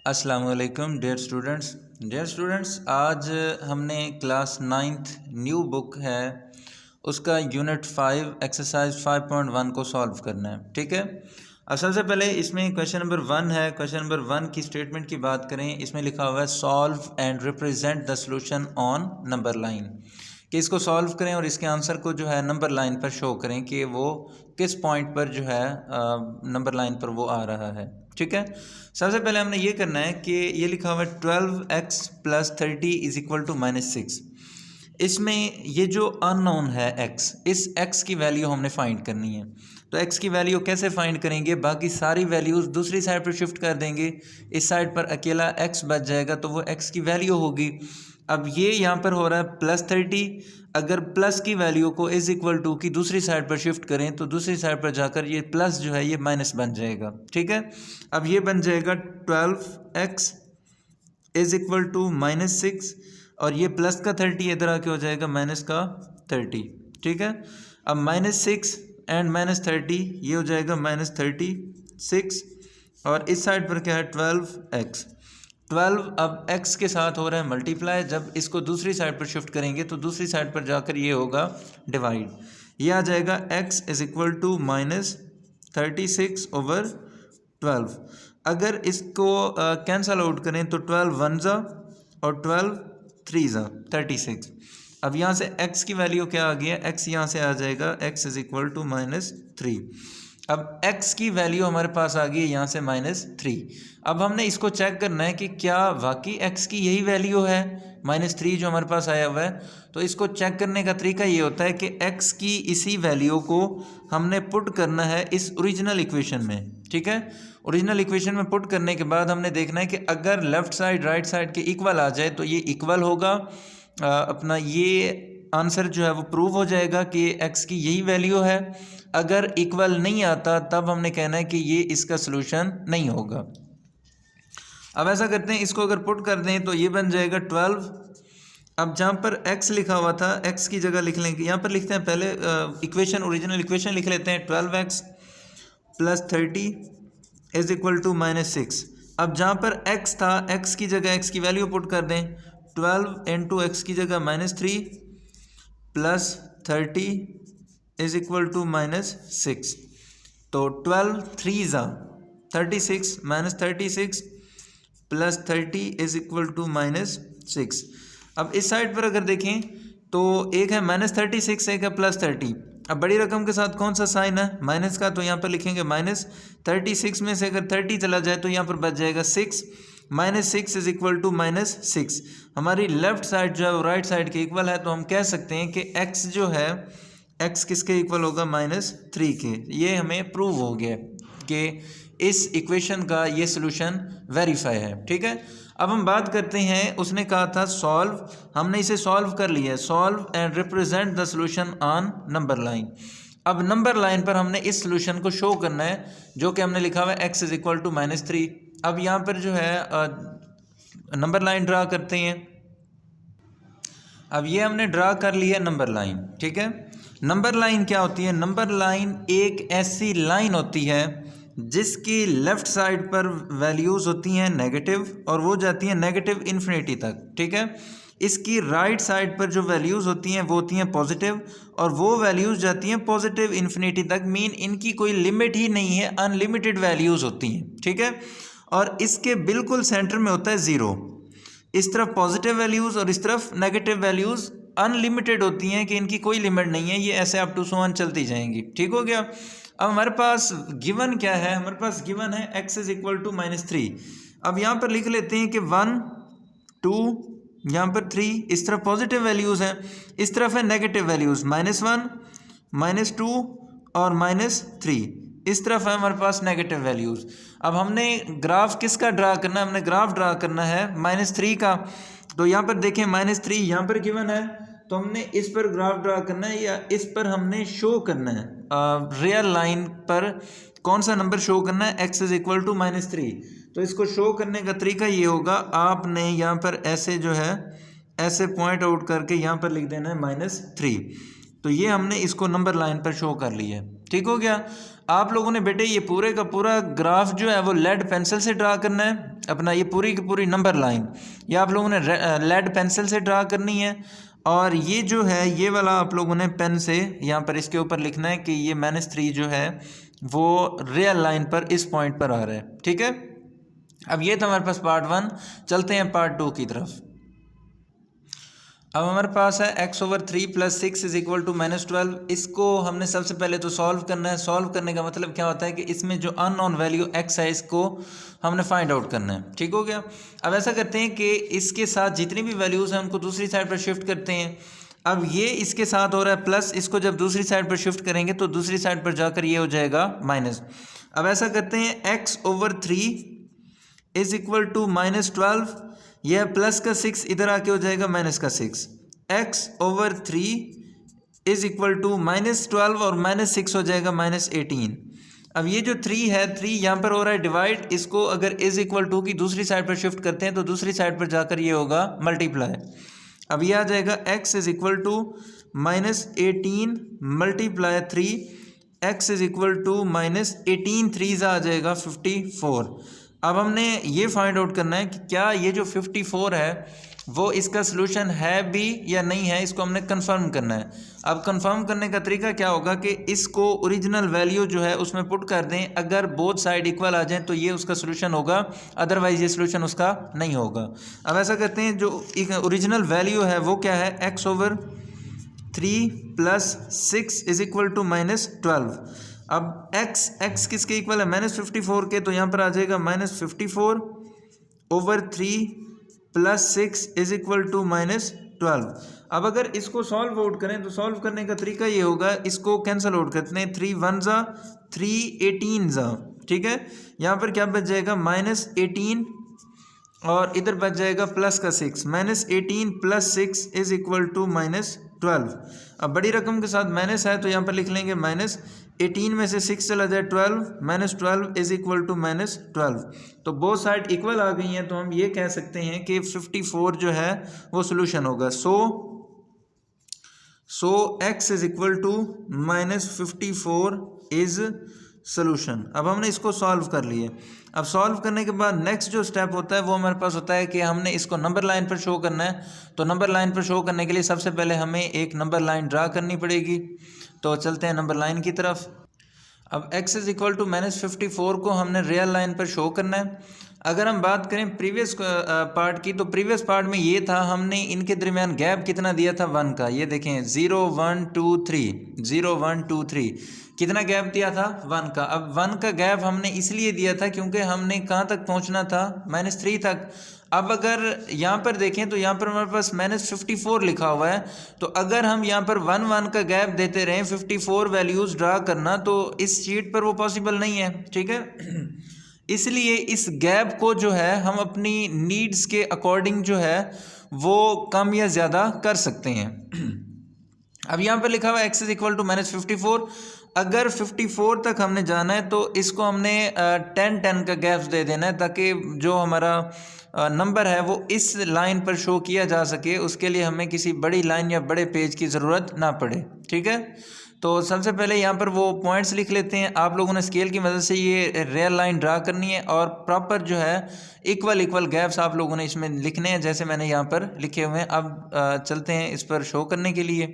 अस्सलाम वालेकुम dear students, आज हमने क्लास 9th न्यू बुक है उसका यूनिट 5 एक्सरसाइज 5.1 को सॉल्व करना है। ठीक है, अब सबसे पहले इसमें क्वेश्चन नंबर 1 है। क्वेश्चन नंबर 1 की स्टेटमेंट की बात करें, इसमें लिखा हुआ है solve and represent the solution on number line, कि इसको सॉल्व करें और इसके आंसर को जो है नंबर लाइन पर शो करें कि वो किस पॉइंट पर जो है नंबर लाइन पर वो आ रहा है। ठीक है, सबसे पहले हमने ये करना है कि ये लिखा हुआ है 12x + 30 = -6। इसमें ये जो अननोन है x, इस x की वैल्यू हमने फाइंड करनी है। तो x की वैल्यू कैसे फाइंड करेंगे? बाकी सारी वैल्यूज़ दूसरी साइड पर शिफ्ट कर देंगे, इस साइड पर अकेला x बच जाएगा, तो वो x की वैल्यू होगी। अब ये यहाँ पर हो रहा है +30, अगर प्लस की वैल्यू को = की दूसरी साइड पर शिफ्ट करें तो दूसरी साइड पर जाकर ये प्लस जो है ये माइनस बन जाएगा। ठीक है, अब ये बन जाएगा 12x = -6 और ये प्लस का 30 इधर आके हो जाएगा माइनस का 30। ठीक है, अब -6 एंड -30 ये हो जाएगा -36 और इस साइड पर क्या है 12x। 12 अब x के साथ हो रहा है मल्टीप्लाई, जब इसको दूसरी साइड पर शिफ्ट करेंगे तो दूसरी साइड पर जाकर ये होगा डिवाइड, ये आ जाएगा x = -36/12। अगर इसको कैंसल आउट करें तो 12 1 और 12 3 36। अब यहाँ से x की वैल्यू क्या आ गई है? x यहाँ से आ जाएगा x = -3। अब x की वैल्यू हमारे पास आ गई यहाँ से -3। अब हमने इसको चेक करना है कि क्या वाकई x की यही वैल्यू है -3 जो हमारे पास आया हुआ है। तो इसको चेक करने का तरीका ये होता है कि x की इसी वैल्यू को हमने पुट करना है इस ओरिजिनल इक्वेशन में। ठीक है, ओरिजिनल इक्वेशन में पुट करने के बाद हमने देखना है कि अगर लेफ़्ट साइड राइट साइड के इक्वल आ जाए तो ये इक्वल होगा, अपना ये आंसर जो है वो प्रूव हो जाएगा कि x की यही वैल्यू है। अगर इक्वल नहीं आता तब हमने कहना है कि ये इसका सलूशन नहीं होगा। अब ऐसा करते हैं, इसको अगर पुट कर दें तो ये बन जाएगा 12। अब जहाँ पर x लिखा हुआ था x की जगह लिख लेंगे, यहाँ पर लिखते हैं पहले इक्वेशन, ओरिजिनल इक्वेशन लिख लेते हैं 12x + 30 = -6। अब जहाँ पर x था x की जगह x की वैल्यू पुट कर दें, 12 × x की जगह -3 + 30 = -6। तो 12 3 36 -36 + 30 = -6। अब इस साइड पर अगर देखें तो एक है -36, एक है +30। अब बड़ी रकम के साथ कौन सा साइन है? माइनस का, तो यहाँ पर लिखेंगे -36 में से अगर 30 चला जाए तो यहाँ पर बच जाएगा 6। -6 = -6। हमारी लेफ़्ट साइड जो है वो राइट साइड के इक्वल है, तो हम कह सकते हैं कि x जो है x किसके इक्वल होगा? -3 के। ये हमें प्रूव हो गया कि इस इक्वेशन का ये सलूशन वेरीफाई है। ठीक है, अब हम बात करते हैं, उसने कहा था सॉल्व, हमने इसे सॉल्व कर लिया है। Solve and represent the solution on number line. अब नंबर लाइन पर हमने इस सॉल्यूशन को शो करना है जो कि हमने लिखा हुआ है x = -3। अब यहाँ पर जो है नंबर लाइन ड्रा करते हैं। अब ये हमने ड्रा कर लिया नंबर लाइन। ठीक है, नंबर लाइन क्या होती है? नंबर लाइन एक ऐसी लाइन होती है जिसकी लेफ़्ट साइड पर वैल्यूज़ होती हैं नेगेटिव और वो जाती हैं नेगेटिव इन्फिनिटी तक। ठीक है, इसकी राइट साइड पर जो वैल्यूज़ होती हैं वो होती हैं पॉजिटिव और वो वैल्यूज़ जाती हैं पॉजिटिव इन्फिनिटी तक। मीन इनकी कोई लिमिट ही नहीं है, अनलिमिटेड वैल्यूज़ होती हैं। ठीक है, और इसके बिल्कुल सेंटर में होता है 0। इस तरफ पॉजिटिव वैल्यूज़ और इस तरफ नेगेटिव वैल्यूज़ अनलिमिटेड होती हैं कि इनकी कोई लिमिट नहीं है, ये ऐसे अप टू सो ऑन चलती जाएंगी। ठीक हो गया। अब हमारे पास गिवन क्या है? हमारे पास गिवन है x = -3। अब यहाँ पर लिख लेते हैं कि 1 2 यहाँ पर 3, इस तरफ पॉजिटिव वैल्यूज़ हैं, इस तरफ है नेगेटिव वैल्यूज़, -1 -2 और -3। इस तरफ है हमारे पास नेगेटिव वैल्यूज़। अब हमने ग्राफ किसका ड्रा करना है? हमने ग्राफ ड्रा करना है -3 का। तो यहाँ पर देखें -3 यहाँ पर गिवन है, तो हमने इस पर ग्राफ ड्रा करना है या इस पर हमने शो करना है रियल लाइन पर कौन सा नंबर शो करना है? x = -3। तो इसको शो करने का तरीका ये होगा, आपने यहाँ पर ऐसे जो है ऐसे पॉइंट आउट करके यहाँ पर लिख देना है -3। तो ये हमने इसको नंबर लाइन पर शो कर लिया है। ठीक हो गया। आप लोगों ने बेटे ये पूरे का पूरा ग्राफ जो है वो लेड पेंसिल से ड्रा करना है, अपना ये पूरी की पूरी नंबर लाइन ये आप लोगों ने लेड पेंसिल से ड्रा करनी है। और ये जो है ये वाला आप लोगों ने पेन से यहाँ पर इसके ऊपर लिखना है कि ये -3 जो है वो रियल लाइन पर इस पॉइंट पर आ रहा है, ठीक है। अब ये था हमारे पास पार्ट 1, चलते हैं पार्ट 2 की तरफ। अब हमारे पास है x/3 + 6 = -12। इसको हमने सबसे पहले तो सॉल्व करना है। सॉल्व करने का मतलब क्या होता है कि इसमें जो अननोन वैल्यू x है इसको हमने फाइंड आउट करना है, ठीक हो गया। अब ऐसा करते हैं कि इसके साथ जितनी भी वैल्यूज़ हैं उनको दूसरी साइड पर शिफ्ट करते हैं। अब ये इसके साथ हो रहा है प्लस, इसको जब दूसरी साइड पर शिफ्ट करेंगे तो दूसरी साइड पर जाकर ये हो जाएगा माइनस। अब ऐसा करते हैं x/3 = -12, यह प्लस का 6 इधर आके हो जाएगा माइनस का 6। x/3 = -12 और -6 हो जाएगा -18। अब ये जो 3 है 3 यहाँ पर हो रहा है डिवाइड, इसको अगर = की दूसरी साइड पर शिफ्ट करते हैं तो दूसरी साइड पर जाकर ये होगा मल्टीप्लाई। अब ये आ जाएगा x = -18 × 3, x = -18 3 आ जाएगा 54। अब हमने ये फाइंड आउट करना है कि क्या ये जो 54 है वो इसका सलूशन है भी या नहीं है, इसको हमने कंफर्म करना है। अब कंफर्म करने का तरीका क्या होगा कि इसको ओरिजिनल वैल्यू जो है उसमें पुट कर दें, अगर बोथ साइड इक्वल आ जाएं तो ये उसका सलूशन होगा, अदरवाइज ये सलूशन उसका नहीं होगा। अब ऐसा करते हैं जो ओरिजिनल वैल्यू है वो क्या है, x/3 + 6 = -12। अब x किसके इक्वल है, -54 के, तो यहाँ पर आ जाएगा -54/3 + 6 = -12। अब अगर इसको सॉल्व आउट करें तो सॉल्व करने का तरीका ये होगा, इसको कैंसिल आउट करते हैं, 3 1 3 18, ठीक है। यहाँ पर क्या बच जाएगा -18 और इधर बच जाएगा प्लस का 6, -18 + 6 = -12। अब बड़ी रकम के साथ माइनस है तो यहाँ पर लिख लेंगे -18 में से 6 चला जाए 12, -12 = -12। तो बोथ साइड इक्वल आ गई हैं, तो हम ये कह सकते हैं कि 54 जो है वो सोल्यूशन होगा। सो x = -54 इज़ सोल्यूशन। अब हमने इसको सॉल्व कर लिए। अब सॉल्व करने के बाद नेक्स्ट जो स्टेप होता है वो हमारे पास होता है कि हमने इसको नंबर लाइन पर शो करना है। तो नंबर लाइन पर शो करने के लिए सबसे पहले हमें एक नंबर लाइन ड्रा करनी पड़ेगी। तो चलते हैं नंबर लाइन की तरफ। अब x = -54 को हमने रियल लाइन पर शो करना है। अगर हम बात करें प्रीवियस पार्ट की, तो प्रीवियस पार्ट में ये था, हमने इनके दरमियान गैप कितना दिया था 1 का, ये देखें 0 1 2 3, 0 1 2 3, कितना गैप दिया था 1 का। अब 1 का गैप हमने इसलिए दिया था क्योंकि हमने कहाँ तक पहुँचना था, -3 तक। अब अगर यहाँ पर देखें तो यहाँ पर हमारे पास -54 लिखा हुआ है, तो अगर हम यहाँ पर 1 1 का गैप देते रहें 54 वैल्यूज़ ड्रा करना, तो इस शीट पर वो पॉसिबल नहीं है, ठीक है। इसलिए इस गैप को जो है हम अपनी नीड्स के अकॉर्डिंग जो है वो कम या ज़्यादा कर सकते हैं। अब यहाँ पर लिखा हुआ है x = -54। अगर 54 तक हमने जाना है तो इसको हमने 10 का गैप्स दे देना है, ताकि जो हमारा नंबर है वो इस लाइन पर शो किया जा सके। उसके लिए हमें किसी बड़ी लाइन या बड़े पेज की ज़रूरत ना पड़े, ठीक है। तो सबसे पहले यहाँ पर वो पॉइंट्स लिख लेते हैं। आप लोगों ने स्केल की मदद से ये रियल लाइन ड्रा करनी है और प्रॉपर जो है इक्वल गैप्स आप लोगों ने इसमें लिखने हैं, जैसे मैंने यहाँ पर लिखे हुए हैं। अब चलते हैं इस पर शो करने के लिए।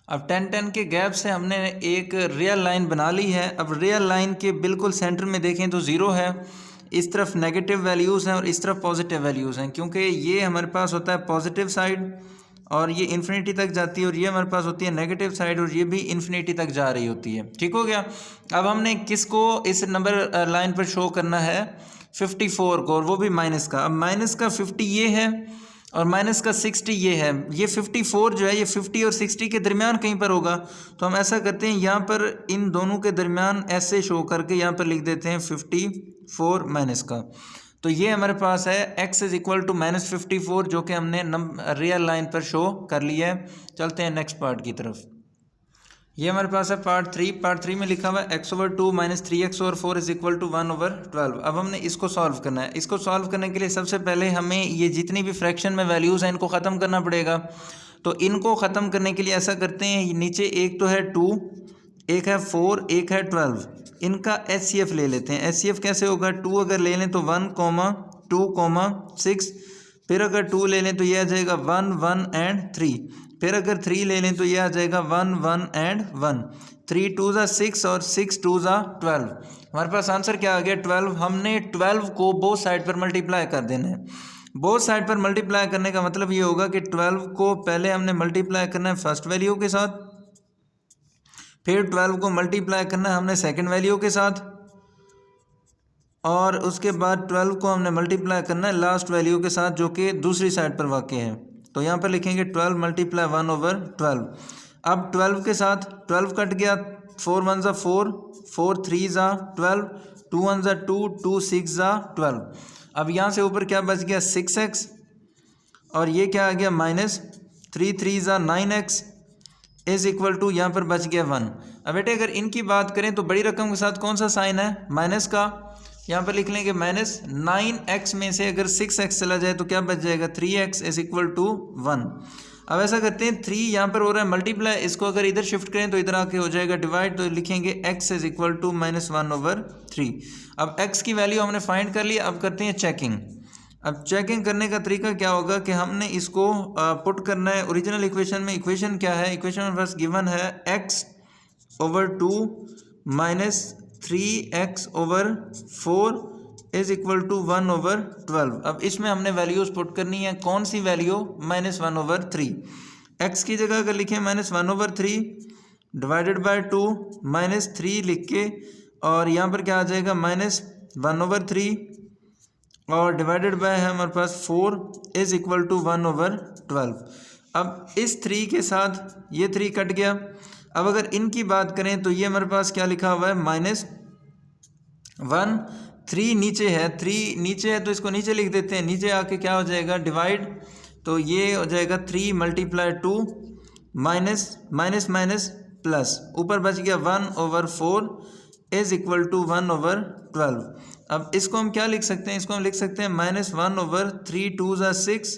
अब 10 के गैप से हमने एक रियल लाइन बना ली है। अब रियल लाइन के बिल्कुल सेंटर में देखें तो 0 है, इस तरफ नेगेटिव वैल्यूज़ हैं और इस तरफ पॉजिटिव वैल्यूज़ हैं, क्योंकि ये हमारे पास होता है पॉजिटिव साइड और ये इन्फिनिटी तक जाती है, और ये हमारे पास होती है नेगेटिव साइड और ये भी इन्फिनिटी तक जा रही होती है, ठीक हो गया। अब हमने किसको इस नंबर लाइन पर शो करना है, 54 को, और वो भी माइनस का। अब माइनस का 50 ये है और माइनस का 60 ये है। ये 54 जो है ये 50 और 60 के दरमियान कहीं पर होगा, तो हम ऐसा करते हैं यहाँ पर इन दोनों के दरमियान ऐसे शो करके यहाँ पर लिख देते हैं 54 माइनस का। तो ये हमारे पास है x = -54, जो कि हमने रियल लाइन पर शो कर लिया है। चलते हैं नेक्स्ट पार्ट की तरफ। ये हमारे पास है पार्ट 3। पार्ट 3 में लिखा हुआ है x/2 - 3x/4 = 1/12। अब हमने इसको सॉल्व करना है। इसको सॉल्व करने के लिए सबसे पहले हमें ये जितनी भी फ्रैक्शन में वैल्यूज़ हैं इनको ख़त्म करना पड़ेगा। तो इनको ख़त्म करने के लिए ऐसा करते हैं, नीचे एक तो है 2, एक है 4, एक है 12। इनका HCF ले लेते हैं। HCF कैसे होगा, 2 अगर ले लें तो 1,2,6, फिर अगर 2 ले लें तो ये आ जाएगा 1, 1 एंड 3, फिर अगर 3 ले लें तो ये आ जाएगा 1, 1 एंड 1। 3 2 ज़ा 6 और 6 2 ज़ा 12। हमारे पास आंसर क्या आ गया 12। हमने 12 को बोथ साइड पर मल्टीप्लाई कर देना है। बोथ साइड पर मल्टीप्लाई करने का मतलब ये होगा कि 12 को पहले हमने मल्टीप्लाई करना है फर्स्ट वैल्यू के साथ, फिर 12 को मल्टीप्लाई करना है हमने सेकंड वैल्यू के साथ, और उसके बाद 12 को हमने मल्टीप्लाई करना है लास्ट वैल्यू के साथ जो कि दूसरी साइड पर वाक़ है। तो यहाँ पर लिखेंगे 12 मल्टीप्लाई 1/12। अब 12 के साथ 12 कट गया, 4 1 ज़ा 4, 4 3 ज़ा 12, 2 1 ज़ा 2, 2 6 ज़ा 12। अब यहाँ से ऊपर क्या बच गया 6x, और ये क्या आ गया माइनस 3 3 ज़ा 9x इज़ इक्वल टू यहाँ पर बच गया 1। अब बेटे अगर इनकी बात करें तो बड़ी रकम के साथ कौन सा साइन है, माइनस का। यहाँ पर लिख लेंगे माइनस 9x में से अगर 6x चला जाए तो क्या बच जाएगा 3x इज इक्वल टू 1। अब ऐसा करते हैं 3 यहाँ पर हो रहा है मल्टीप्लाई, इसको अगर इधर शिफ्ट करें तो इधर आके हो जाएगा डिवाइड, तो लिखेंगे x इज इक्वल टू -1/3। अब x की वैल्यू हमने फाइंड कर लिया। अब करते हैं चेकिंग। अब चेकिंग करने का तरीका क्या होगा कि हमने इसको पुट करना है ओरिजिनल इक्वेशन में। इक्वेशन क्या है, इक्वेशन में फर्स्ट गिवन है x/2 minus 3x/4 is equal to 1/12। अब इसमें हमने वैल्यूज़ पुट करनी है। कौन सी वैल्यू, -1/3। x की जगह अगर लिखें -1/3 डिवाइडेड बाय 2 -3 लिख के, और यहाँ पर क्या आ जाएगा -1/3 और डिवाइडेड बाय है हमारे पास 4 इज इक्वल टू 1/12। अब इस 3 के साथ ये 3 कट गया। अब अगर इनकी बात करें तो ये हमारे पास क्या लिखा हुआ है -1। 3 नीचे है, 3 नीचे है तो इसको नीचे लिख देते हैं। नीचे आके क्या हो जाएगा डिवाइड, तो ये हो जाएगा 3 × 2 माइनस माइनस माइनस प्लस, ऊपर बच गया 1/4 इज इक्वल टू 1/12। अब इसको हम क्या लिख सकते हैं, इसको हम लिख सकते हैं -1/3 2 ज़ा 6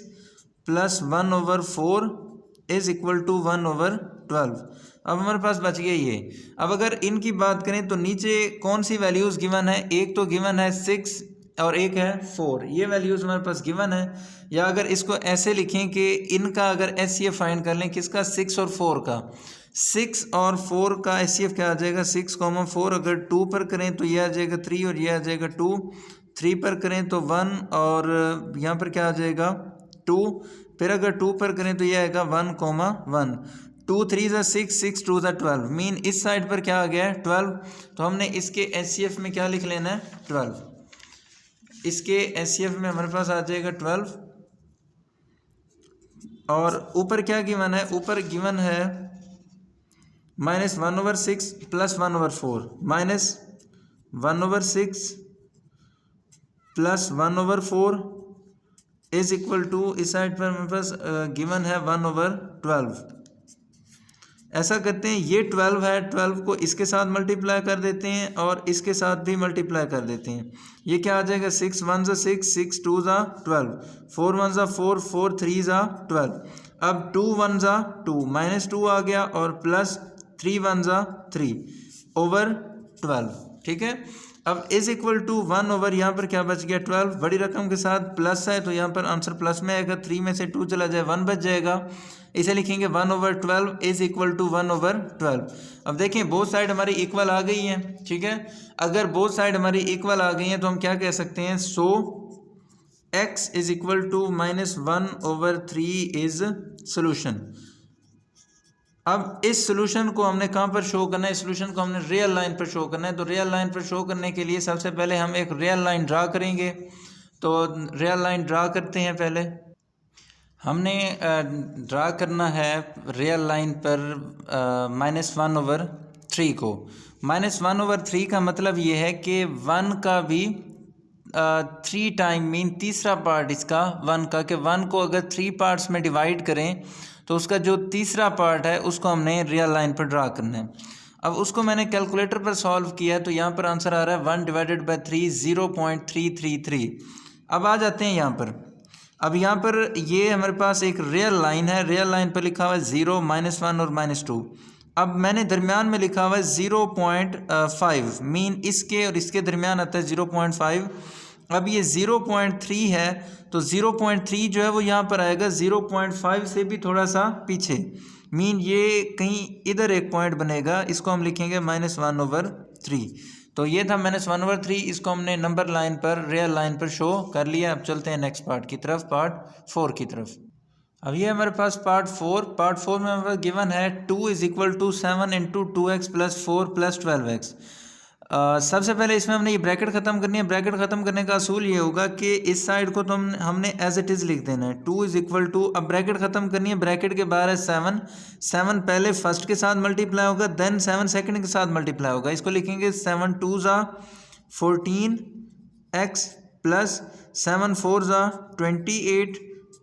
प्लस 1/4 इज इक्वल टू 1/12। अब हमारे पास बच गया ये। अब अगर इनकी बात करें तो नीचे कौन सी वैल्यूज़ गिवन है, एक तो गिवन है 6 और एक है 4, ये वैल्यूज़ हमारे पास गिवन है। या अगर इसको ऐसे लिखें कि इनका अगर HCF फाइंड कर लें, किसका 6 और 4 का, 6 और 4 का HCF क्या आ जाएगा 6,4। अगर 2 पर करें तो ये आ जाएगा 3 और ये आ जाएगा 2, 3 पर करें तो 1 और यहाँ पर क्या आ जाएगा 2, फिर अगर 2 पर करें तो ये आएगा 1,1। 2 3 ज़ा 6, 6 2 ज़ा 12, मीन इस साइड पर क्या आ गया है 12। तो हमने इसके HCF में क्या लिख लेना है 12। इसके HCF में हमारे पास आ जाएगा 12। और ऊपर क्या गिवन है, ऊपर गिवन है -1/6 plus 1/4, -1/6 plus 1/4 is equal to, इस साइड पर हमारे पास गिवन है 1/12। ऐसा करते हैं ये 12 है, 12 को इसके साथ मल्टीप्लाई कर देते हैं और इसके साथ भी मल्टीप्लाई कर देते हैं। ये क्या आ जाएगा 6 1 ज़ा 6, 6 2 ज़ा 12, 4 1 ज़ा 4, 4 3 ज़ा 12। अब 2 1 ज़ा 2, -2 आ गया और प्लस 3 1 ज़ा 3/12। ठीक है। अब इज इक्वल टू 1 ओवर यहाँ पर क्या बच गया 12, बड़ी रकम के साथ प्लस है तो यहाँ पर आंसर प्लस में आएगा। 3 में से 2 चला जाए 1 बच जाएगा। इसे लिखेंगे 1/12 इज इक्वल टू 1/12। अब देखें बोथ साइड हमारी इक्वल आ गई हैं। ठीक है, अगर बोथ साइड हमारी इक्वल आ गई हैं तो हम क्या कह सकते हैं, so x is equal to -1/3 is solution. अब इस सोल्यूशन को हमने कहाँ पर शो करना है, इस सोल्यूशन को हमने रियल लाइन पर शो करना है। तो रियल लाइन पर शो करने के लिए सबसे पहले हम एक रियल लाइन ड्रा करेंगे। तो रियल लाइन ड्रा करते हैं। पहले हमने ड्रा करना है रियल लाइन पर -1/3 को। -1/3 का मतलब ये है कि 1 का भी 3 टाइम मीन तीसरा पार्ट इसका 1 का, कि 1 को अगर 3 पार्ट्स में डिवाइड करें तो उसका जो तीसरा पार्ट है उसको हमने रियल लाइन पर ड्रा करना है। अब उसको मैंने कैलकुलेटर पर सॉल्व किया है तो यहाँ पर आंसर आ रहा है 1/3 0.333। अब आ जाते हैं यहाँ पर। अब यहाँ पर ये हमारे पास एक रियल लाइन है, रियल लाइन पर लिखा हुआ है 0 -1 और -2। अब मैंने दरमियान में लिखा हुआ है 0.5, मीन इसके और इसके दरमियान आता है 0.5। अब ये 0.3 है तो 0.3 जो है वो यहाँ पर आएगा 0.5 से भी थोड़ा सा पीछे, मीन ये कहीं इधर एक पॉइंट बनेगा, इसको हम लिखेंगे -1/3। तो ये था -1/3, इसको हमने नंबर लाइन पर, रियल लाइन पर शो कर लिया। अब चलते हैं नेक्स्ट पार्ट की तरफ, पार्ट 4 की तरफ। अब ये हमारे पास पार्ट 4 में हमारे पास गिवन है 2 = 7 × 2x + 4 + 12x। सबसे पहले इसमें हमने ये ब्रैकेट ख़त्म करनी है। ब्रैकेट ख़त्म करने का असूल ये होगा कि इस साइड को तो हमने एज इट इज़ लिख देना है 2 = अब ब्रैकेट ख़त्म करनी है, ब्रैकेट के बाहर है 7 पहले फर्स्ट के साथ मल्टीप्लाई होगा, देन 7 सेकंड के साथ मल्टीप्लाई होगा। इसको लिखेंगे 7 2 = 14x + 7 4 = 28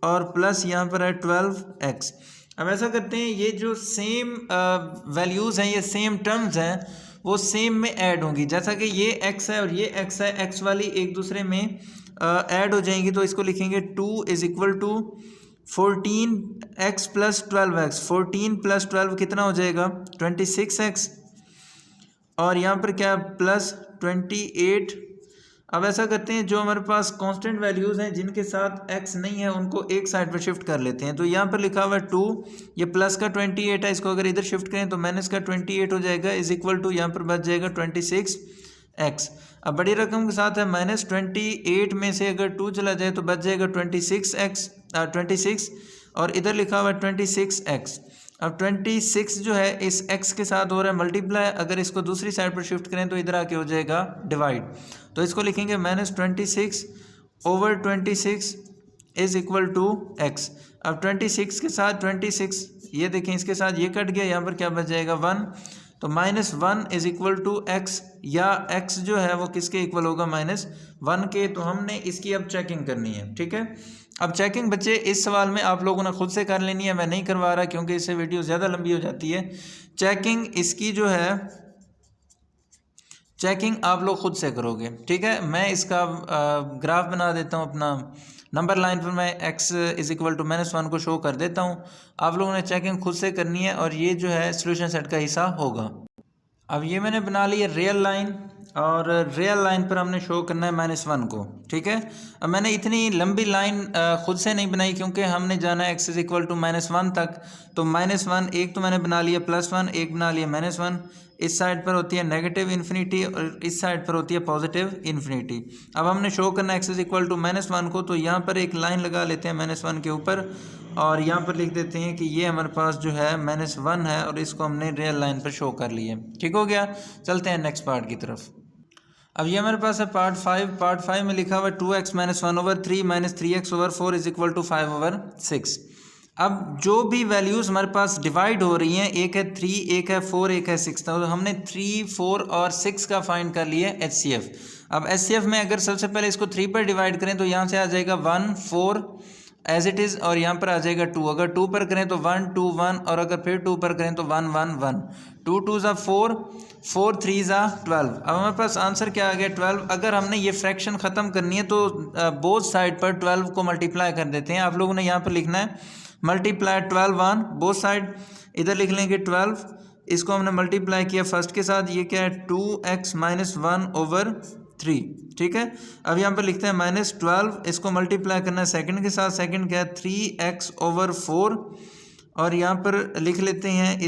और प्लस यहाँ पर है 12x। अब ऐसा करते हैं, ये जो सेम वैल्यूज़ हैं, ये सेम टर्म्स हैं, वो सेम में ऐड होंगी। जैसा कि ये x है और ये x है, x वाली एक दूसरे में ऐड हो जाएंगी। तो इसको लिखेंगे 2 = 14x + 12x। 14 + 12 कितना हो जाएगा 26x, और यहाँ पर क्या प्लस 28। अब ऐसा करते हैं, जो हमारे पास कांस्टेंट वैल्यूज़ हैं जिनके साथ x नहीं है उनको एक साइड पर शिफ्ट कर लेते हैं। तो यहाँ पर लिखा हुआ है 2, ये प्लस का 28 है, इसको अगर इधर शिफ्ट करें तो माइनस का 28 हो जाएगा, = यहाँ पर बच जाएगा 26x। अब बड़ी रकम के साथ है -28 में से अगर 2 चला जाए तो बच जाएगा 26 और इधर लिखा हुआ है 26x। अब 26 जो है इस x के साथ हो रहा है मल्टीप्लाई, अगर इसको दूसरी साइड पर शिफ्ट करें तो इधर आके हो जाएगा डिवाइड। तो इसको लिखेंगे -26/26 = x। अब 26 के साथ 26, ये देखें इसके साथ ये कट गया, यहाँ पर क्या बच जाएगा 1। तो -1 = x, या x जो है वो किसके इक्वल होगा -1 के। तो हमने इसकी अब चेकिंग करनी है, ठीक है। अब चेकिंग बच्चे इस सवाल में आप लोगों ने खुद से कर लेनी है, मैं नहीं करवा रहा क्योंकि इससे वीडियो ज़्यादा लंबी हो जाती है। चेकिंग इसकी जो है, चेकिंग आप लोग खुद से करोगे, ठीक है। मैं इसका ग्राफ बना देता हूँ अपना, नंबर लाइन पर मैं x = -1 को शो कर देता हूँ। आप लोगों ने चेकिंग खुद से करनी है और ये जो है सॉल्यूशन सेट का हिस्सा होगा। अब ये मैंने बना ली है रियल लाइन, और रियल लाइन पर हमने शो करना है -1 को, ठीक है। अब मैंने इतनी लंबी लाइन खुद से नहीं बनाई क्योंकि हमने जाना है x = -1 तक। तो -1 एक तो मैंने बना लिया +1, एक बना लिया -1। इस साइड पर होती है नेगेटिव इन्फिनिटी और इस साइड पर होती है पॉजिटिव इन्फिनिटी। अब हमने शो करना है x = -1 को, तो यहाँ पर एक लाइन लगा लेते हैं -1 के ऊपर, और यहाँ पर लिख देते हैं कि ये हमारे पास जो है -1 है और इसको हमने रियल लाइन पर शो कर लिया, ठीक हो गया। चलते हैं नेक्स्ट पार्ट की तरफ। अब ये हमारे पास है पार्ट 5 में लिखा हुआ 2x - 1/3 - 3x/4 = 5/6। अब जो भी वैल्यूज़ हमारे पास डिवाइड हो रही हैं, एक है 3, एक है 4, एक है 6, तो हमने 3, 4 और 6 का फाइंड कर लिया HCF। अब HCF में अगर सबसे पहले इसको 3 पर डिवाइड करें तो यहाँ से आ जाएगा 1 4 एज इट इज़, और यहाँ पर आ जाएगा 2। अगर 2 पर करें तो 1 2 1, और अगर फिर 2 पर करें तो 1 1 1। 2 2 = 4, 4 3 = 12। अब हमारे पास आंसर क्या आ गया 12। अगर हमने ये फ्रैक्शन ख़त्म करनी है तो बोथ साइड पर 12 को मल्टीप्लाई कर देते हैं। आप लोगों ने यहाँ पर लिखना है मल्टीप्लाई 12 ऑन बोथ साइड, इधर लिख लेंगे 12, इसको हमने मल्टीप्लाई किया फर्स्ट के साथ, ये क्या है 2x - 1/3, ठीक है। अब यहाँ पर लिखते हैं -12, इसको मल्टीप्लाई करना है सेकंड के साथ, सेकंड क्या है 3x/4, और यहाँ पर लिख लेते हैं =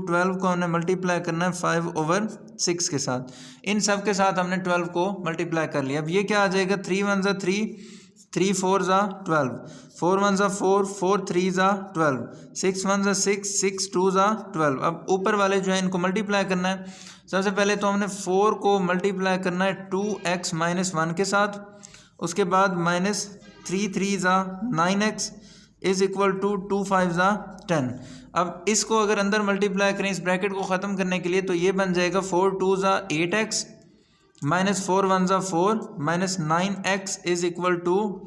12 को हमने मल्टीप्लाई करना है 5/6 के साथ। इन सब के साथ हमने 12 को मल्टीप्लाई कर लिया। अब ये क्या आ जाएगा 3 1 = 3, 3 4 = 12, 4 1 = 4, 4 3 = 12, 6 1 = 6, 6 2 = 12। अब ऊपर वाले जो है इनको मल्टीप्लाई करना है। सबसे पहले तो हमने 4 को मल्टीप्लाई करना है 2x - 1 के साथ, उसके बाद -3 3 = 9x = 2 5 = 10। अब इसको अगर अंदर मल्टीप्लाई करें इस ब्रैकेट को ख़त्म करने के लिए तो ये बन जाएगा 4 2 = 8x -4 1 = 4 -9x =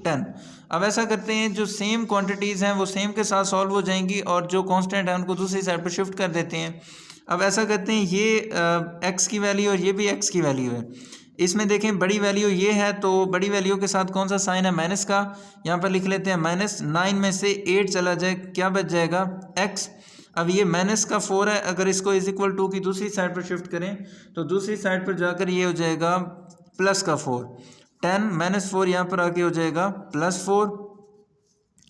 10। अब ऐसा करते हैं, जो सेम क्वांटिटीज़ हैं वो सेम के साथ सॉल्व हो जाएंगी और जो कांस्टेंट है उनको दूसरी साइड पर शिफ्ट कर देते हैं। अब ऐसा करते हैं, ये x की वैल्यू और ये भी x की वैल्यू है। इसमें देखें बड़ी वैल्यू ये है तो बड़ी वैल्यू के साथ कौन सा साइन है माइनस का, यहाँ पर लिख लेते हैं -9 में से 8 चला जाए क्या बच जाएगा x। अब ये माइनस का 4 है, अगर इसको इज इक्वल टू की दूसरी साइड पर शिफ्ट करें तो दूसरी साइड पर जाकर ये हो जाएगा प्लस का 4, 10 माइनस 4 यहाँ पर आके हो जाएगा प्लस 4।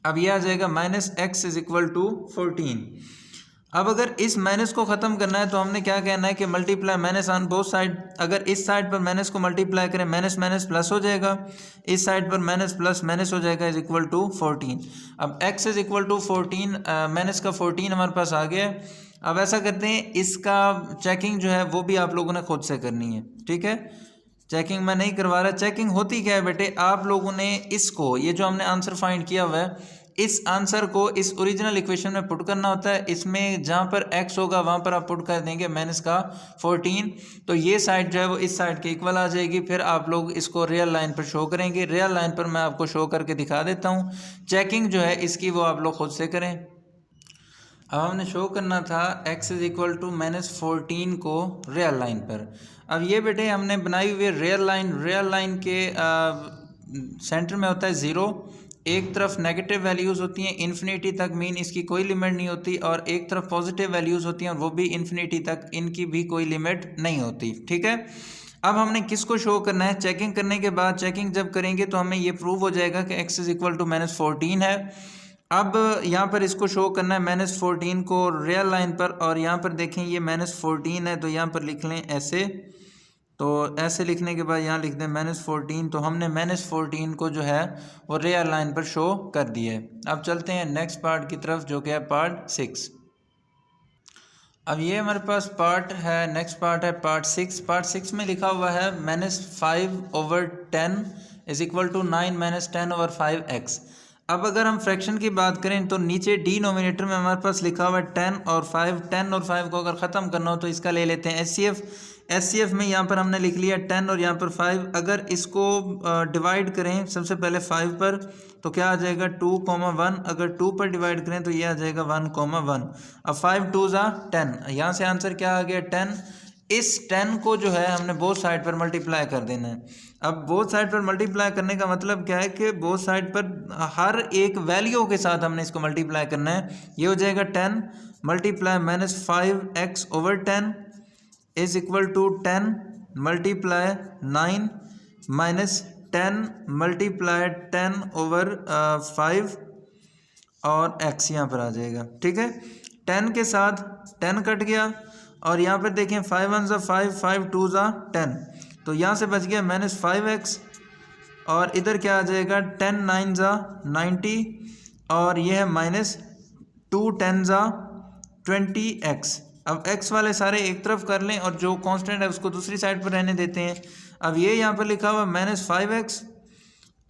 अब ये आ जाएगा minus x is equal to 14। अब अगर इस माइनस को ख़त्म करना है तो हमने क्या कहना है कि multiply minus on both side. अगर इस साइड पर माइनस को मल्टीप्लाई करें माइनस माइनस प्लस हो जाएगा, इस साइड पर माइनस प्लस माइनस हो जाएगा इज इक्वल टू 14। अब x is equal to 14, minus का 14 हमारे पास आ गया। अब ऐसा करते हैं, इसका चेकिंग जो है वो भी आप लोगों ने खुद से करनी है, ठीक है। चेकिंग मैं नहीं करवा रहा। चेकिंग होती क्या है बेटे, आप लोगों ने इसको, ये जो हमने आंसर फाइंड किया हुआ है, इस आंसर को इस ओरिजिनल इक्वेशन में पुट करना होता है। इसमें जहाँ पर x होगा वहाँ पर आप पुट कर देंगे माइनस का 14, तो ये साइड जो है वो इस साइड के इक्वल आ जाएगी। फिर आप लोग इसको रियल लाइन पर शो करेंगे। रियल लाइन पर मैं आपको शो करके दिखा देता हूँ। चेकिंग जो है इसकी वो आप लोग खुद से करें। अब हमने शो करना था x is equal to minus 14 को रियल लाइन पर। अब ये बेटे हमने बनाई हुई रियल लाइन। रियल लाइन के सेंटर में होता है 0, एक तरफ नेगेटिव वैल्यूज़ होती हैं इन्फिनिटी तक, मीन इसकी कोई लिमिट नहीं होती, और एक तरफ पॉजिटिव वैल्यूज़ होती हैं और वो भी इन्फिनिटी तक, इनकी भी कोई लिमिट नहीं होती, ठीक है। अब हमने किसको शो करना है, चेकिंग करने के बाद, चेकिंग जब करेंगे तो हमें ये प्रूव हो जाएगा कि x is equal to minus 14 है। अब यहाँ पर इसको शो करना है माइनस 14 को रियल लाइन पर, और यहाँ पर देखें ये माइनस 14 है तो यहाँ पर लिख लें ऐसे। तो ऐसे लिखने के बाद यहाँ लिख दें माइनस 14, तो हमने माइनस 14 को जो है वो रियल लाइन पर शो कर दिया है। अब चलते हैं नेक्स्ट पार्ट की तरफ जो कि है पार्ट 6। अब ये हमारे पास पार्ट है, नेक्स्ट पार्ट है पार्ट 6। पार्ट 6 में लिखा हुआ है minus 5/10 is equal to 9 minus 10/5x। अब अगर हम फ्रैक्शन की बात करें तो नीचे डिनोमिनेटर में हमारे पास लिखा हुआ है 10 और 5। 10 और 5 को अगर ख़त्म करना हो तो इसका ले लेते हैं HCF। HCF में यहाँ पर हमने लिख लिया 10 और यहाँ पर 5। अगर इसको डिवाइड करें सबसे पहले 5 पर तो क्या आ जाएगा 2,1। अगर 2 पर डिवाइड करें तो ये आ जाएगा 1,1। अब 5 2 ज़ा 10, यहाँ से आंसर क्या आ गया 10। इस 10 को जो है हमने बोथ साइड पर मल्टीप्लाई कर देना है। अब बोथ साइड पर मल्टीप्लाई करने का मतलब क्या है कि बोथ साइड पर हर एक वैल्यू के साथ हमने इसको मल्टीप्लाई करना है। ये हो जाएगा 10 multiply minus 5x/10 is equal to 10 multiply 9 minus 10 multiply 10/5 और x यहाँ पर आ जाएगा, ठीक है। 10 के साथ 10 कट गया और यहाँ पर देखें 5 1 ज़ा 5, 5 2 ज़ा 10, तो यहाँ से बच गया माइनस 5x, और इधर क्या आ जाएगा 10 9 ज़ा 90, और ये है माइनस 2 10 ज़ा 20x। अब x वाले सारे एक तरफ कर लें और जो कांस्टेंट है उसको दूसरी साइड पर रहने देते हैं। अब ये यहाँ पर लिखा हुआ माइनस 5x,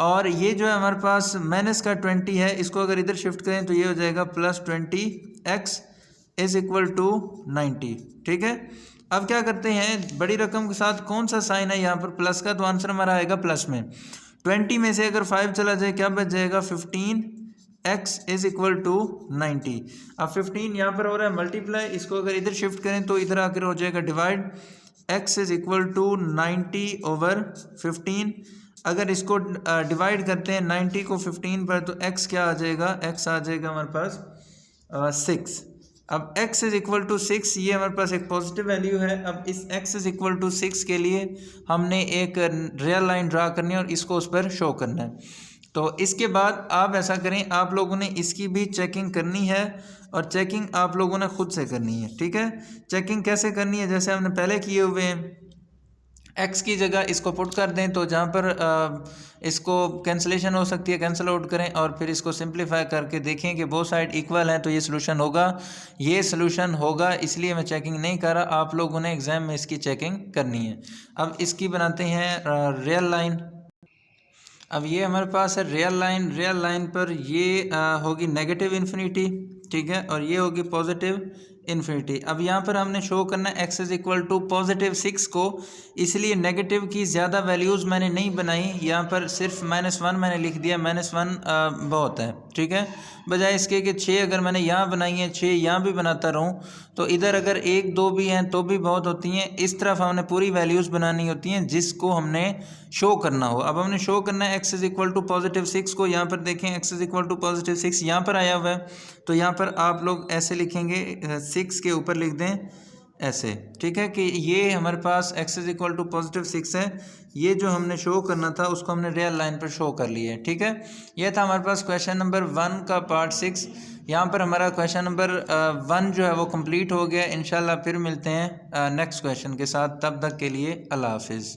और ये जो है हमारे पास माइनस का 20 है, इसको अगर इधर शिफ्ट करें तो ये हो जाएगा plus 20x is equal to 90, ठीक है। अब क्या करते हैं, बड़ी रकम के साथ कौन सा साइन है यहाँ पर प्लस का, तो आंसर हमारा आएगा प्लस में। 20 में से अगर 5 चला जाए क्या बच जाएगा 15x इज इक्वल टू 90। अब 15 यहाँ पर हो रहा है मल्टीप्लाई, इसको अगर इधर शिफ्ट करें तो इधर आकर हो जाएगा divide, x is equal to 90/15। अगर इसको डिवाइड करते हैं 90 को 15 पर तो x क्या आ जाएगा, x आ जाएगा हमारे पास 6। अब x इज इक्वल टू 6, ये हमारे पास एक पॉजिटिव वैल्यू है। अब इस x इज इक्वल टू 6 के लिए हमने एक रियल लाइन ड्रा करनी है और इसको उस पर शो करना है। तो इसके बाद आप ऐसा करें, आप लोगों ने इसकी भी चेकिंग करनी है और चेकिंग आप लोगों ने खुद से करनी है, ठीक है। चेकिंग कैसे करनी है, जैसे हमने पहले किए हुए हैं, x की जगह इसको पुट कर दें तो जहाँ पर इसको कैंसलेशन हो सकती है कैंसिल आउट करें और फिर इसको सिंप्लीफाई करके देखें कि बोथ साइड इक्वल हैं तो ये सोल्यूशन होगा। ये सोल्यूशन होगा, इसलिए मैं चेकिंग नहीं कर रहा, आप लोगों ने एग्ज़ाम में इसकी चेकिंग करनी है। अब इसकी बनाते हैं रियल लाइन। अब ये हमारे पास है रियल लाइन। रियल लाइन पर ये होगी नेगेटिव इन्फिनिटी, ठीक है, और ये होगी पॉजिटिव इन्फिनिटी। अब यहाँ पर हमने शो करना है x is equal to positive 6 को, इसलिए नेगेटिव की ज़्यादा वैल्यूज़ मैंने नहीं बनाई, यहाँ पर सिर्फ -1 मैंने लिख दिया। -1 बहुत है, ठीक है, बजाय इसके कि 6 अगर मैंने यहाँ बनाई है 6 यहाँ भी बनाता रहूँ तो इधर अगर 1 2 भी हैं तो भी बहुत होती हैं। इस तरफ हमने पूरी वैल्यूज़ बनानी होती हैं जिसको हमने शो करना हो। अब हमने शो करना है x is equal to positive 6 को, यहाँ पर देखें x is equal to positive 6 यहाँ पर आया हुआ है, तो यहाँ पर आप लोग ऐसे लिखेंगे 6 के ऊपर लिख दें ऐसे, ठीक है, कि ये हमारे पास x इज इक्वल टू +6 है। ये जो हमने शो करना था उसको हमने रियल लाइन पर शो कर लिया है, ठीक है। ये था हमारे पास क्वेश्चन नंबर 1 का पार्ट 6। यहाँ पर हमारा क्वेश्चन नंबर 1 जो है वो कंप्लीट हो गया। इंशाल्लाह फिर मिलते हैं नेक्स्ट क्वेश्चन के साथ। तब तक के लिए अल्लाह हाफिज़।